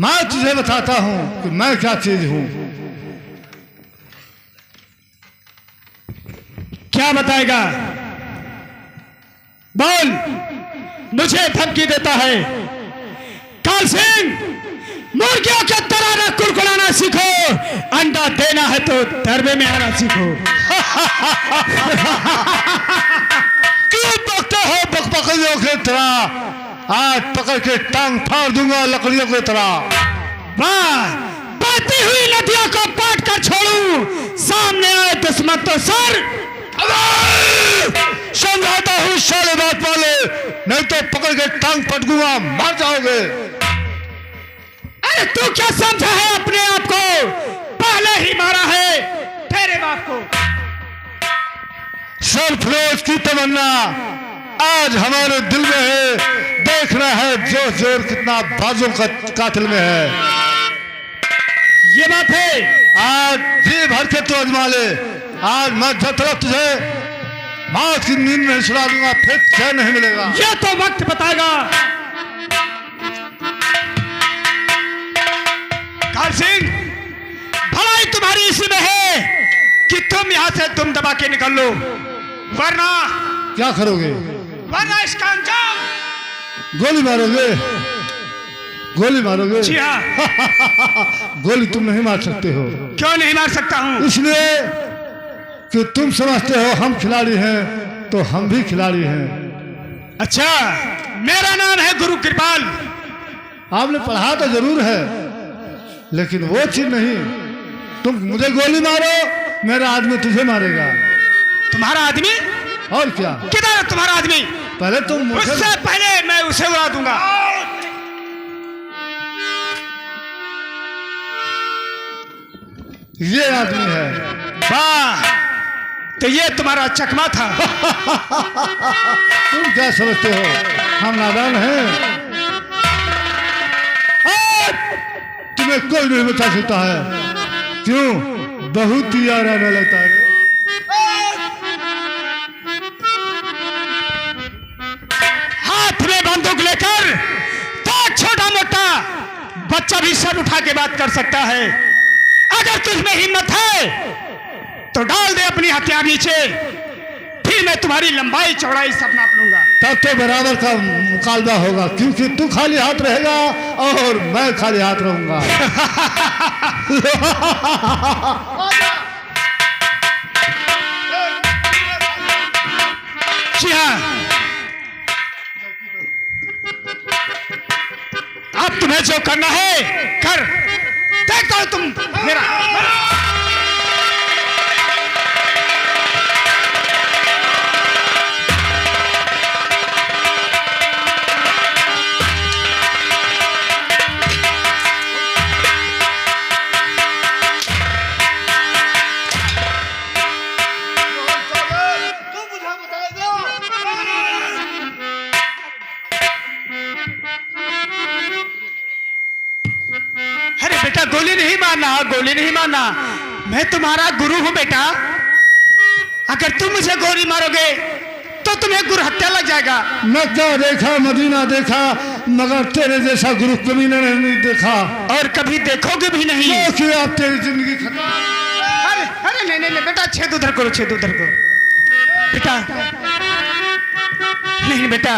मैं तुझे बताता हूं कि मैं क्या चीज हूं। क्या बताएगा? बोल। मुझे धमकी देता है। काल सिंह, मुर्गियों के तरह न कुड़कुड़ाना सीखो, अंडा देना है तो धरबे में आना सीखो। क्यों बकते हो बकबकियों की तरह? आज पकड़ के टांग फाड़ दूंगा लकड़ियों की तरह। वाह, बहती हुई नदियों को पाट कर छोड़ूं, सामने आए दुश्मन तो सर। समझाता हूँ साले बात वाले, नहीं तो पकड़ के टांग पटकूंगा, मर जाओगे। अरे तू क्या समझा है अपने आप को? पहले ही मारा है तेरे बाप को। सरफरोश की तमन्ना आज हमारे दिल में है। देखना है जो जोर कितना बाजों का कातिल में है। ये बात है। आज जी भर के तू आजमा ले। आज मैं जब तक तुझे मौत की नींद में सुला दूंगा, फिर चैन नहीं मिलेगा। ये तो वक्त बताएगा। काल सिंह, भलाई तुम्हारी इसी में है कि तुम यहां से तुम दबा के निकल लो, वरना क्या करोगे? वरना इसका अंजाम गोली मारोगे? गोली मारोगे? जी हाँ। गोली तुम नहीं मार सकते हो। क्यों नहीं मार सकता हूं? इसलिए कि तुम समझते हो हम खिलाड़ी हैं, तो हम भी खिलाड़ी हैं। अच्छा, मेरा नाम है गुरु कृपाल। आपने पढ़ा तो जरूर है, लेकिन वो चीज नहीं। तुम मुझे गोली मारो, मेरा आदमी तुझे मारेगा। तुम्हारा आदमी? और क्या? किधर है तुम्हारा आदमी? पहले तुम मुझे, उससे पहले मैं उसे उड़ा दूंगा। ये आदमी है। वाह, तो ये तुम्हारा चकमा था। तुम क्या समझते हो हम नादान हैं? तुम्हें कोई नहीं बचा सकता है। क्यों? बहुत ही यार आने लगता है। हाथ में बंदूक लेकर तो छोटा मोटा बच्चा भी सर उठा के बात कर सकता है। अगर तुझमें हिम्मत है तो डाल दे अपनी हथियार नीचे, फिर मैं तुम्हारी लंबाई चौड़ाई सब नाप लूंगा। तब तो बराबर का मुकाबला होगा, क्योंकि तू खाली हाथ रहेगा और मैं खाली हाथ रहूंगा। जी हाँ, अब तुम्हें जो करना है कर। देखता हूं तुम मेरा। अरे बेटा, गोली नहीं मारना, गोली नहीं मारना। मैं तुम्हारा गुरु हूं बेटा। अगर तुम मुझे गोली मारोगे तो तुम्हें गुरु हत्या लग जाएगा। मक्का देखा, मदीना देखा, मगर तेरे जैसा गुरु कभी नहीं देखा, और कभी देखोगे भी नहीं। क्यों आप तेरी जिंदगी खत्म। अरे अरे नहीं नहीं बेटा, छेद उधर करो, छेद उधर करो बेटा। नहीं बेटा,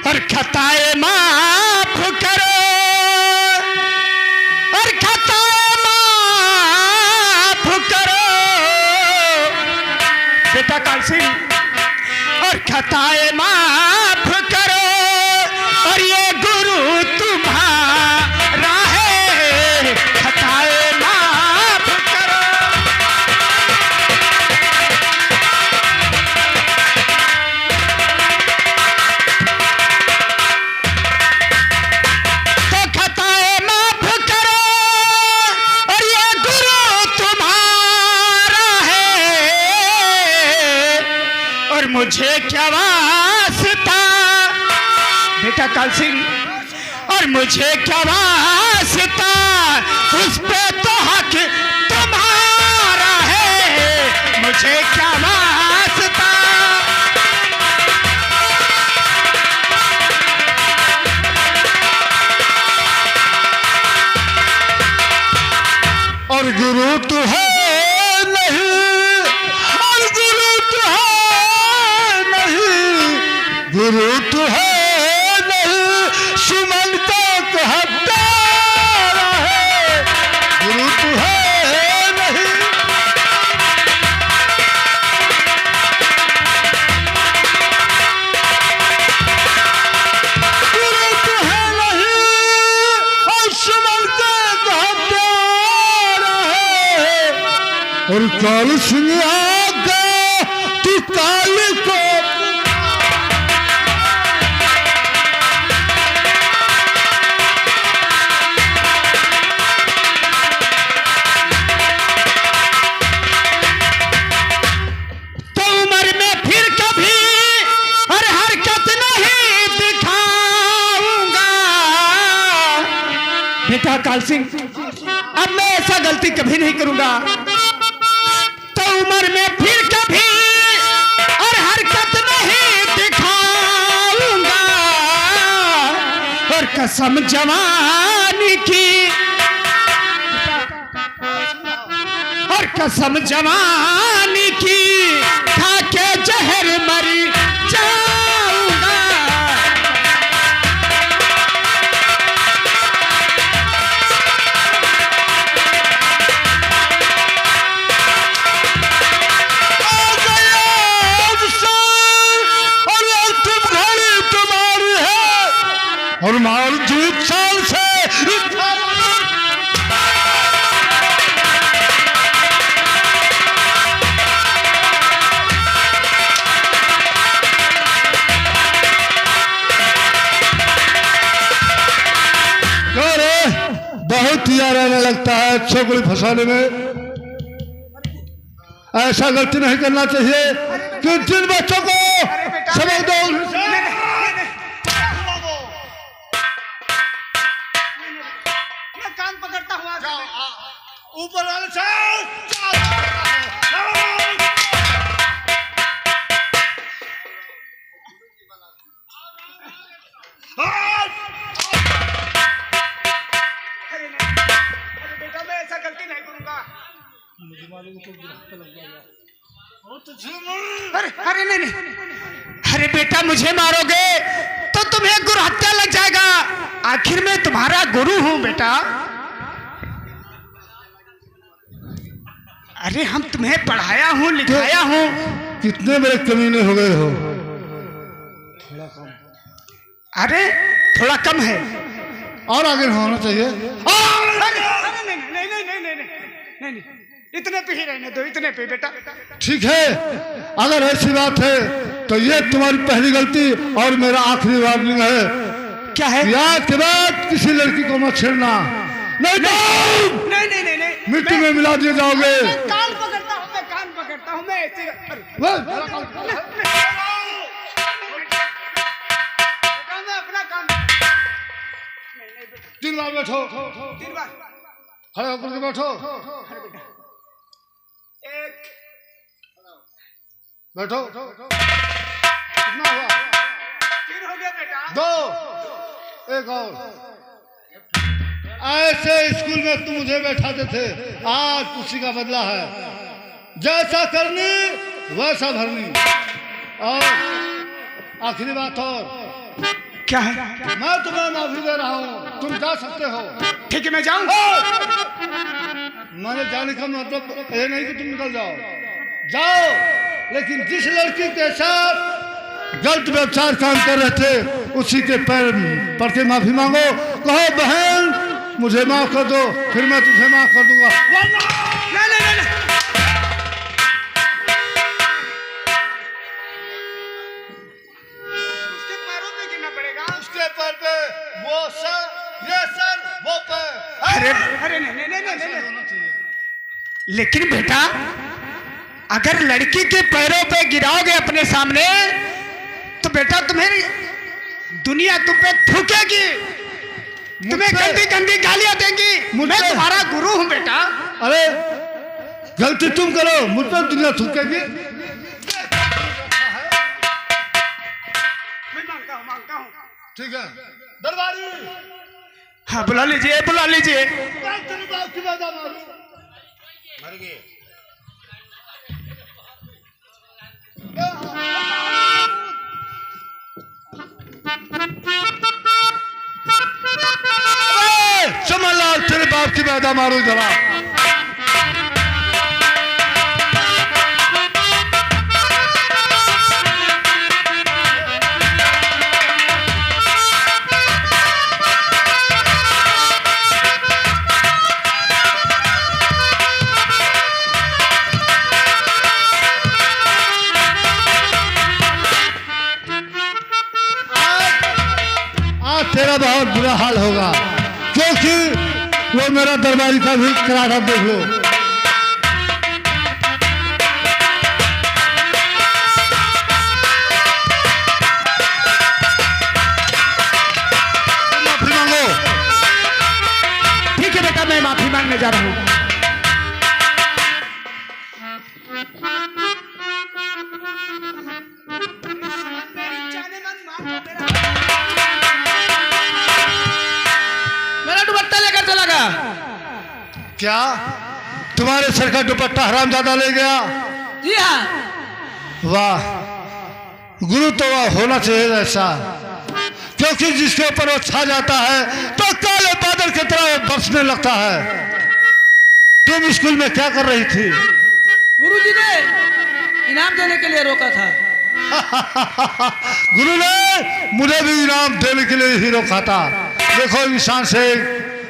और खताए माफ करो, और खताए माफ करो बेटा काल सिंह, और खताए माफ करो, और ये गुरु तुम्हारा है। खताए माफ करो। तो खताए माफ करो, और ये गुरु तुम्हारा है। और मुझे क्या वास्ता बेटा काल सिंह, और मुझे क्या वास्ता, उस पे तो हक तुम्हारा है। मुझे क्या वास्ता। और गुरु तो है नहीं, और गुरु तो है नहीं, गुरु तो है नहीं, सुमन का हत्यारा है, गुरु तो है नहीं। गुरु तो है नहीं और सुमन का हत्यारा है, और काल सिंह आगा तू काल को तो उम्र में फिर कभी और हरकत नहीं दिखाऊंगा। बेटा काल सिंह, अब मैं ऐसा गलती कभी नहीं करूंगा। तो उम्र में फिर कभी और हरकत नहीं दिखाऊंगा, और कसम जवानी की, और कसम जवानी की, खा के जहर मरी जाऊंगा। आ गया अवसर और अंतिम घड़ी तुम्हारी है, और मार जीत साल से बहुत ही आराम लगता है छोकरी फंसाने में। ऐसा गलती नहीं करना चाहिए कि जिन बच्चों को सबक दो। मैं कान पकड़ता हुआ ऊपर वाले से बेटा मैं ऐसा गलती नहीं करूंगा। अरे अरे नहीं नहीं, अरे बेटा मुझे मारोगे तो तुम्हें गुरु हत्या लग जाएगा। आखिर मैं तुम्हारा गुरु हूं बेटा। अरे हम तुम्हें पढ़ाया हूं, लिखाया हूं। कितने बड़े कमीने हो गए हो। अरे थोड़ा कम है, और आगे होना चाहिए। नहीं, इतने पे ही रहने दो, इतने पे बेटा। ठीक है, अगर ऐसी बात है तो ये तुम्हारी पहली गलती और मेरा आखिरी वार्निंग है। क्या है? आज के बाद किसी लड़की को मत छेड़ना, नहीं तो नहीं मिट्टी में मिला दिए जाओगे। कान पकड़ता हूँ, मैं कान पकड़ता हूँ, मैं ऐसे अपना काम। तीन बार बैठो, 3 बार खड़े होकर के बैठो, एक बैठो। कितना हुआ? 3 हो गया बेटा। 2, एक और। ऐसे स्कूल में तुम मुझे बैठाते थे, आज उसी का बदला है। जैसा करनी वैसा भरनी। और आखिरी बात और क्या है? मैं तुम्हें माफी दे रहा हूँ, तुम जा सकते हो। ठीक है मैं जाऊँ? मैंने जाने का मतलब ये नहीं कि तुम निकल जाओ, लेकिन जिस लड़की के साथ गलत व्यवचार काम कर रहे थे उसी के पैर पड़ के माफी मांगो। कहो बहन मुझे माफ कर दो, फिर मैं तुझे माफ कर दूंगा। नहीं उसके पैरों पे गिरना पड़ेगा। उसके पैर पे वो सर, ये सर, वो पैर। अरे नहीं। लेकिन बेटा अगर लड़की के पैरों पे गिराओगे अपने सामने तो बेटा तुम्हें दुनिया तुम पे थूकेगी, तुम्हें गंदी गंदी गालियां देंगी। मैं तुम्हारा गुरु हूं बेटा। अरे गलती तुम करो, मुझ पर दुनिया थूकेगी। मांगता हूं। ठीक है दरबारी। हाँ बुला लीजिए। की बात चमनलाल तेरे बाप की पैदा मारो जरा। तेरा बहुत बुरा हाल होगा, क्योंकि वो मेरा दरबारी का भी करारा देख लो। माफी मांगो। ठीक है बेटा, मैं माफी मांगने जा रहा हूँ। क्या तुम्हारे सर का दुपट्टा हरामजादा ले गया? जी हाँ। वाह, गुरु तो वह होना चाहिए ऐसा, क्योंकि जिसके ऊपर वो छा जाता है तो काले बादल की तरह वो बरसने लगता है। तुम स्कूल में क्या कर रही थी? गुरुजी ने इनाम देने के लिए रोका था। गुरु ने मुझे भी इनाम देने के लिए ही रोका था। देखो, इंसान से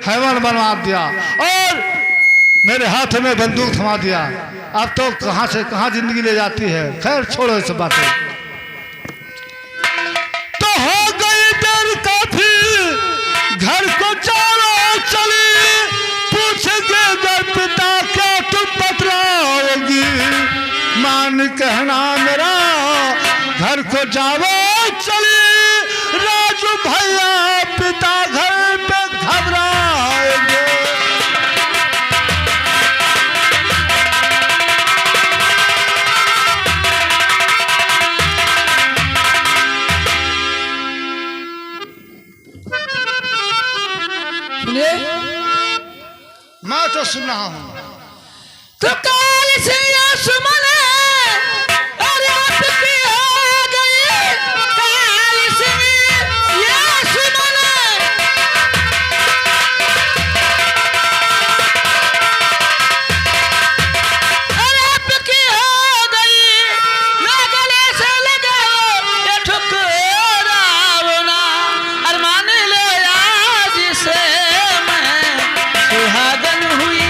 हैवान बनवा दिया और मेरे हाथ में बंदूक थमा दिया। अब तो कहां से कहां जिंदगी ले जाती है। खैर छोड़ो इस बातें। तो हो गई देर काफी, घर को जाओ चली, पूछेंगे घर पिता क्या तुम बतलाओगी? मान कहना मेरा, घर को जाओ चली, राजू भैया पिता घर पे घबराएंगे। मैं तो सुन रहा हूँ। तो काल से सुमन और आपकी हो गई, काल से सुमन और आपकी हो गई, गले से लगाओ ये ठुकरावना, अरमान ले आज से मैं सुहागन हुई,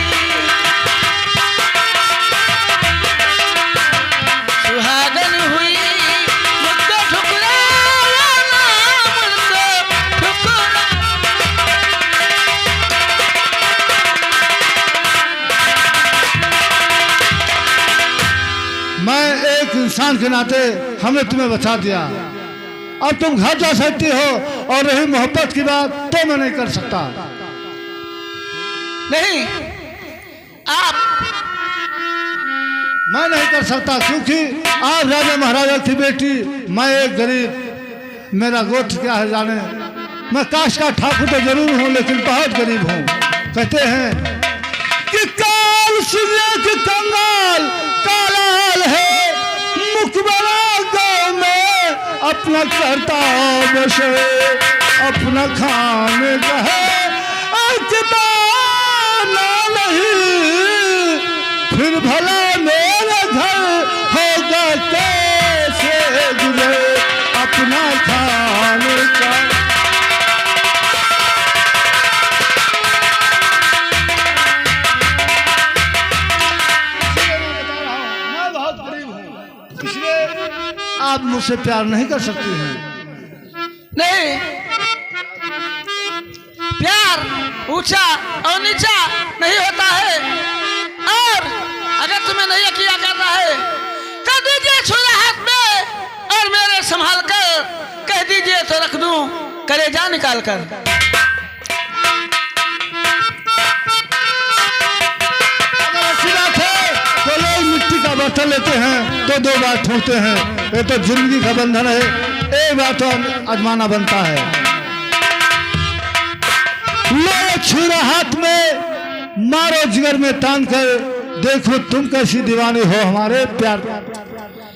सुहागन हुई, मुझको ठुकराना, मुझको ठुकराना। मैं एक इंसान के नाते हमने तुम्हें बचा दिया। अब तुम घर जा सकती हो, और रही मोहब्बत की बात तो मैं नहीं कर सकता। नहीं, आप मैं नहीं कर सकता, क्योंकि आप राजा महाराजा की बेटी, मैं एक गरीब, मेरा गोत्र क्या है जाने। मैं काश का ठाकुर तो जरूर हूँ, लेकिन बहुत गरीब हूँ। कहते हैं कि काल सुनिया की कंगाल कालाल है, मुकबरा गाँव में अपना करता बसे, अपना खाने का है नहीं, फिर भला मेरा घर होगा कैसे गुजरे, अपना खाने का। मैं बहुत गरीब हूँ, इसलिए आप मुझसे प्यार नहीं कर सकती हैं। नहीं, प्यार ऊंचा और नीचा नहीं होता है, और अगर तुम्हें नहीं यकीन करना है कर दीजिए छुरा हाथ में, और मेरे संभाल कर कह दीजिए तो रख दूं कलेजा निकाल कर। अगर अच्छी बात है तो लोग मिट्टी का बर्तन लेते हैं तो 2 बार ठोकते हैं। ये तो जिंदगी का बंधन है, एक बार तो आजमाना बनता है। लो छुरा हाथ में, मारो जिगर में तान कर, देखो तुम कैसी दीवानी हो हमारे प्यार।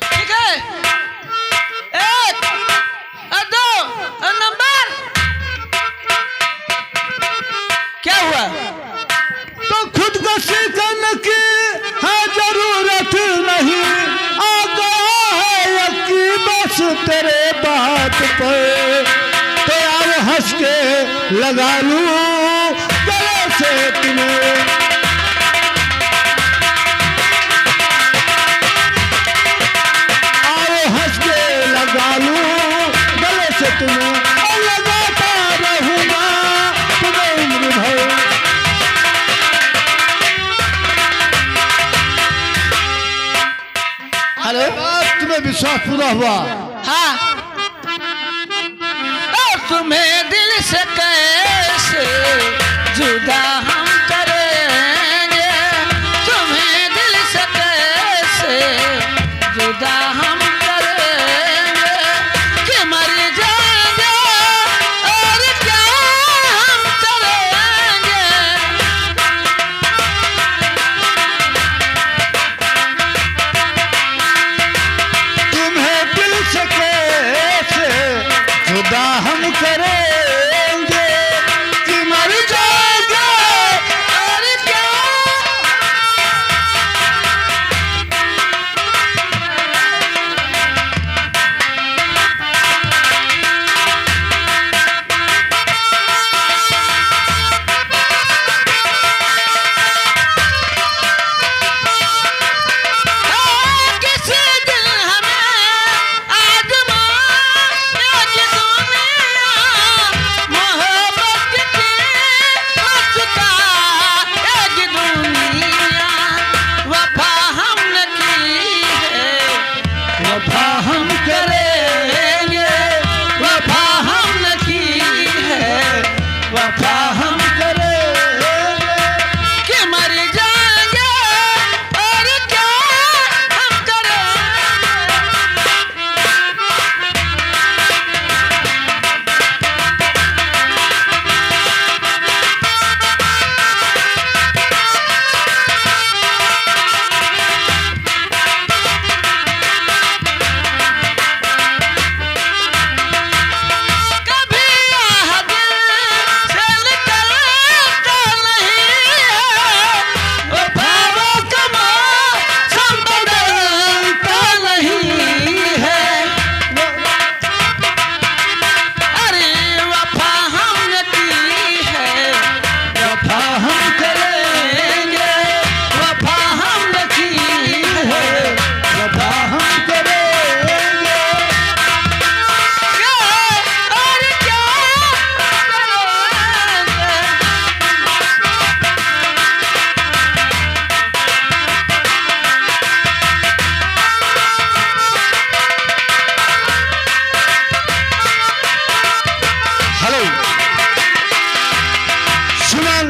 ठीक है, 1 और 2 और नंबर क्या हुआ? तो खुदकुशी करने की है जरूरत नहीं, आ गया है यकीन बस तेरे बात पर, तो यार हंस के लगा लूं गले से तुम्हें। आओ हंस के लगा लूं गले से तुम्हें, और लगाता रहूंगा तुम्हें उम्र भर। हेलो, बात तुम्हें विश्वास पूरा हुआ? हाँ। और तुम्हें दिल से कैसे जुदा हम करेंगे, तुम्हें दिल से कैसे जुदा हम करेंगे, कि मर जाएंगे और क्या हम करेंगे। तुम्हें दिल से कैसे जुदा हम करेंगे, कि मर जाएंगे और क्या। किसी दिन हमें आजमाएगी दुनिया, मोहब्बत की मुस्काएगी दुनिया। वफा हमने की है, वफा हम करेंगे, वफा हमने की है, वफा हम करेंगे, कि मर जाएंगे और क्या हम करेंगे। कभी यह दिल से निकलता नहीं है, वफाओं का मौसम बदलता नहीं है। अरे वफा हमने की है, वफा हम करेंगे, वफा हमने की है, वफा हम करेंगे, और क्या करेंगे। हेलो सुमन,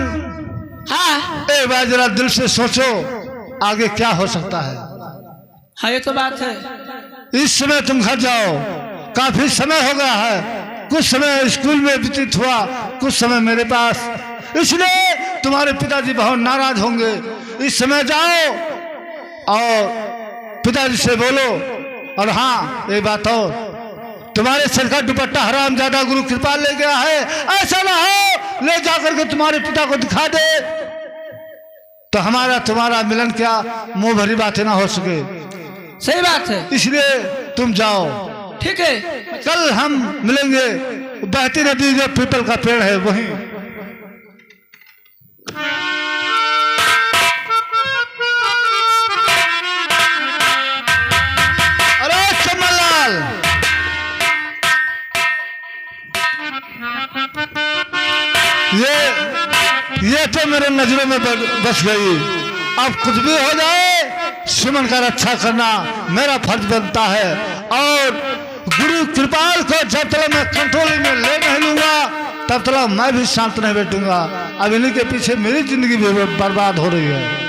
हाँ एक बार जरा दिल से सोचो आगे क्या हो सकता है। हाँ, ये तो बात है। इस समय तुम घर जाओ, काफी समय हो गया है, कुछ समय स्कूल में व्यतीत हुआ, कुछ समय मेरे पास, इसलिए तुम्हारे पिताजी बहुत नाराज होंगे। इस समय जाओ और पिताजी से बोलो। और हाँ, एक बात और, तुम्हारे सिर का दुपट्टा हराम ज्यादा गुरु कृपा ले गया है, ऐसा ना हो ले जाकर के तुम्हारे पिता को दिखा दे, तो हमारा तुम्हारा मिलन क्या मुंह भरी बातें ना हो सके। सही बात है। इसलिए तुम जाओ, ठीक है, कल हम मिलेंगे, बहती नदी जो पीपल का पेड़ है वहीं। अरे चमनलाल, ये तो मेरे नजरों में बस गई। अब कुछ भी हो जाए सुमन का रक्षा करना मेरा फर्ज बनता है, और गुरु कृपाल को जब तक मैं कंट्रोल में ले नहीं लूंगा तब तक मैं भी शांत नहीं बैठूंगा। अब इन्हीं के पीछे मेरी जिंदगी भी बर्बाद हो रही है।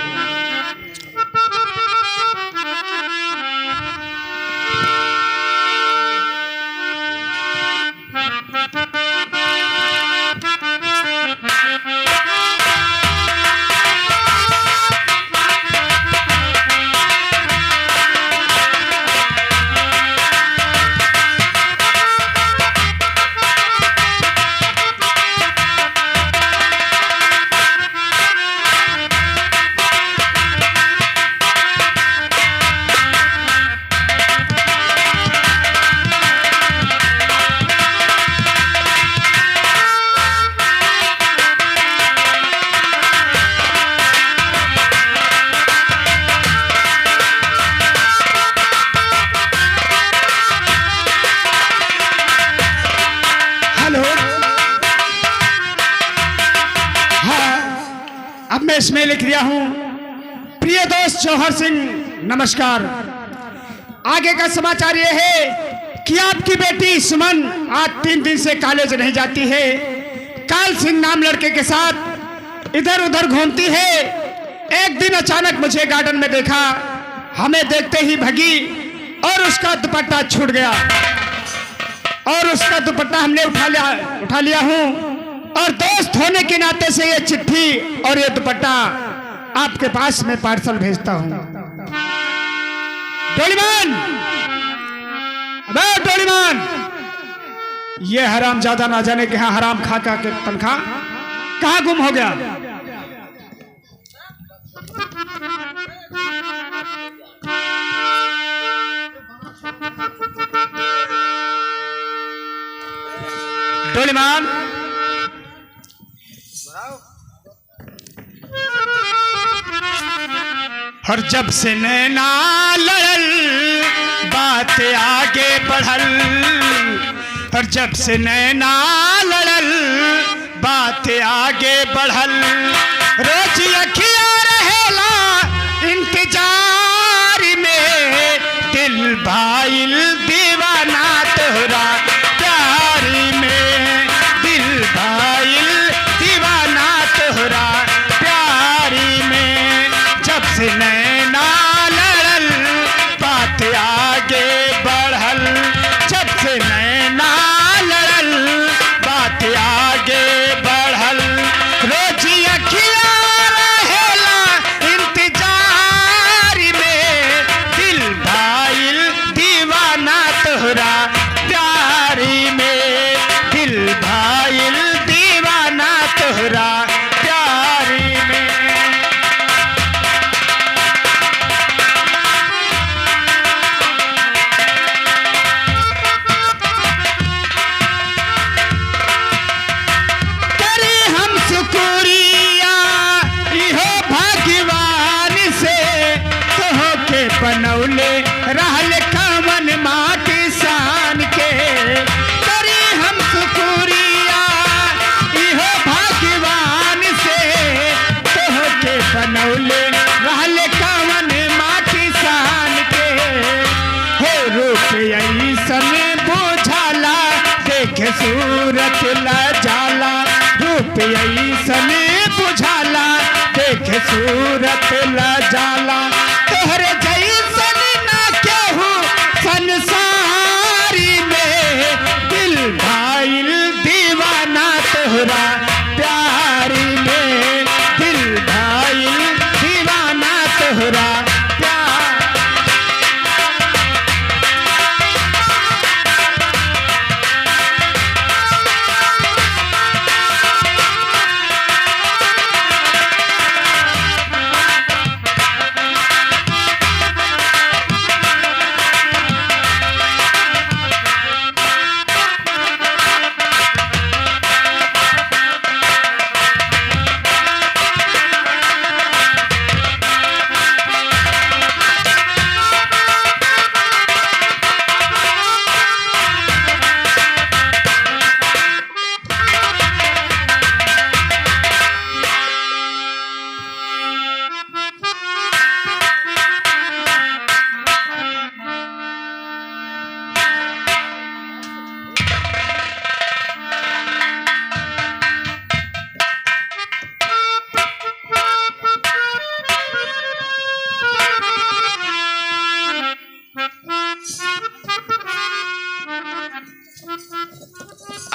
मैं इसमें लिख दिया हूं। प्रिय दोस्त जौहर सिंह नमस्कार। आगे का समाचार यह है कि आपकी बेटी सुमन आज 3 दिन से कॉलेज नहीं जाती है। काल सिंह नाम लड़के के साथ इधर उधर घूमती है। एक दिन अचानक मुझे गार्डन में देखा, हमें देखते ही भगी और उसका दुपट्टा छूट गया और उसका दुपट्टा हमने उठा लिया हूं। और दोस्त होने के नाते से ये चिट्ठी और ये दुपट्टा आपके पास में पार्सल भेजता हूं। डोलीमान, अबे डोलीमान, ये हरामजादा ना जाने के यहाँ हराम खा के तनखा कहाँ गुम हो गया। डोलीमान, और जब से नैना लड़ल बात आगे बढ़ल, और जब से नैना लड़ल बात आगे बढ़ल, रोज अखिया रहेला इंतजार में, दिल भाईल दीवाना तोहरा प्यारी में, दिल भाईल दीवाना तोहरा प्यारी में। जब से नैना लड़ल बात आगे बढ़ल, जब से नैना लड़ल बात आगे बढ़ल, रोज अखिया रहेला इंतजार में, दिल भाईल दीवाना तोहरा प्यारी में, दिल भाईल दीवाना तोहरा प्यारी में। बनौले रहल कवन माटी सान के, करी हम शुक्रिया इहो भगवान से, तोहके बनौले रहल कवन माटी सान के। हो रूप ऐसन बुझाला देखे सूरत लजाला, रूप ऐसन बुझाला देखे सूरत लजाला, तोहरे जैसन ना केहू संसारी में, दिल भाईल दीवाना तोहरा प्यारी में, दिल भाईल दीवाना तोहरा प्यार।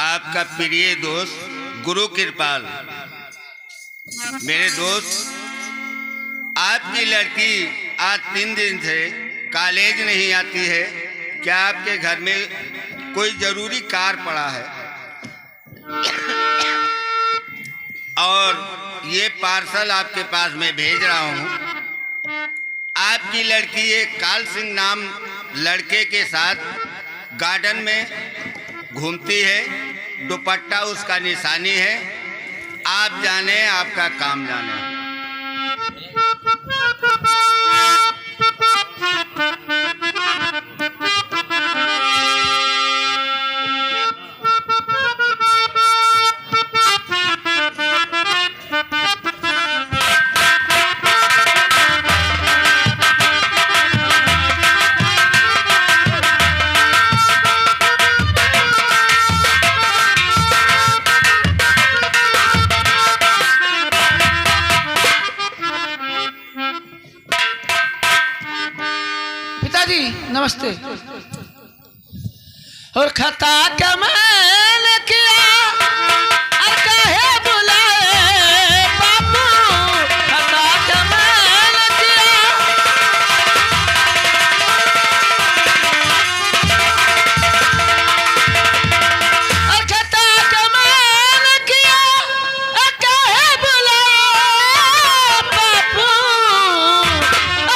आपका प्रिय दोस्त गुरु कृपाल। मेरे दोस्त, आपकी लड़की आज 3 दिन से कॉलेज नहीं आती है। क्या आपके घर में कोई जरूरी कार्य पड़ा है? और ये पार्सल आपके पास मैं भेज रहा हूँ। आपकी लड़की एक काल सिंह नाम लड़के के साथ गार्डन में घूमती है, दुपट्टा उसका निशानी है। आप जाने, आपका काम जाने। और खता क्या मैंने किया और काहे बुलाए बापू, खता क्या मैंने किया। और खता क्या मैंने किया और काहे बुलाए बापू,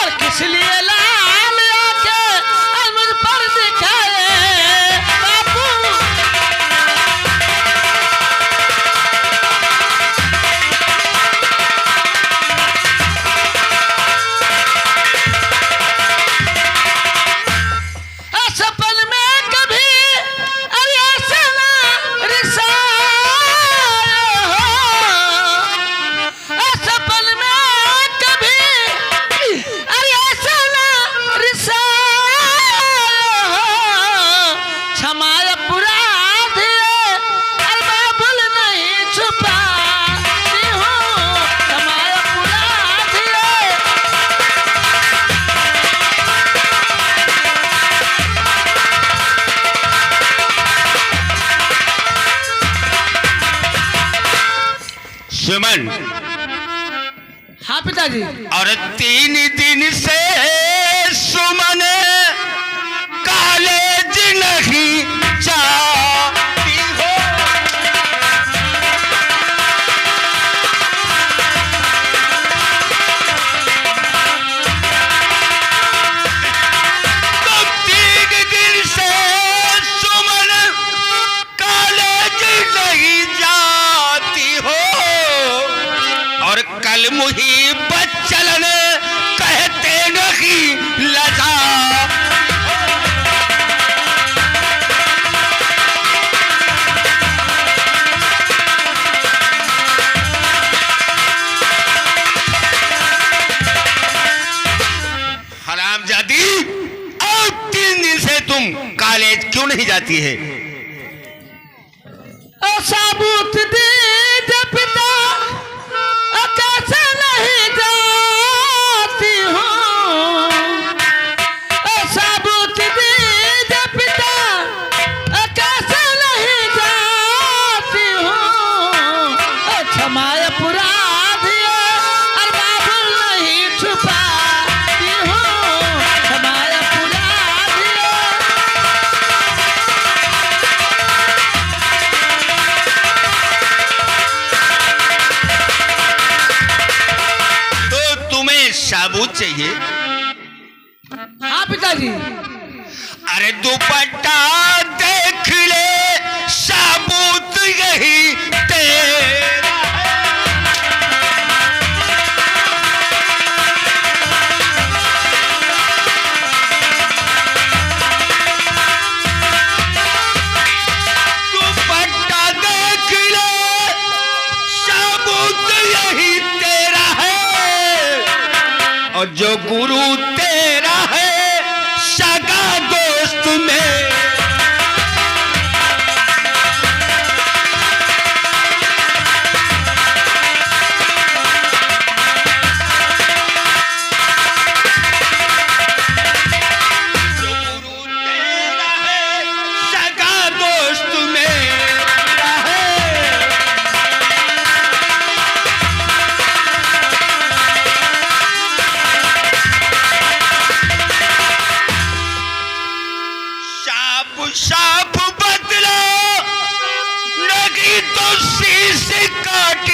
और किस लिए लाल आके और मुझ पर दिखाए बापू। सपन में कभी अरे ऐसा ना रिसाए हो, सपन में कभी अरे ऐसा ना रिसाए हो। क्षमाया अपराध अरे बाबुल नहीं छुपाती हूँ, क्षमाया अपराध। सुमन, हाँ पिताजी। और 3 दिन से सुमन कॉलेज नहीं जाती हो। तो 3 दिन से सुमन कॉलेज नहीं जाती हो, और कल मुही बच्चलन कहते नहीं लजा। हरामजादी, और 3 दिन से तुम कॉलेज क्यों नहीं जाती है? साबुत दीजिए पिता, कैसे नहीं जाती हूँ। साबुत दीजिए पिता, कैसे नहीं जाती हूँ। क्षमाया अपराध और बाबुल नहीं छुपाती हूँ, क्षमाया अपराध। तो तुम्हें साबुत चाहिए? हाँ पिताजी। अरे दुपट्टा देख ले, साबुत यही तेरा दुपट्टा देख ले, साबुत यही तेरा है, और जो गुरु तेरा है सगा दोस्त में। जो गुरु तेरा है सगा दोस्त मेरा है। साफ बदलो, नहीं तो शीश काट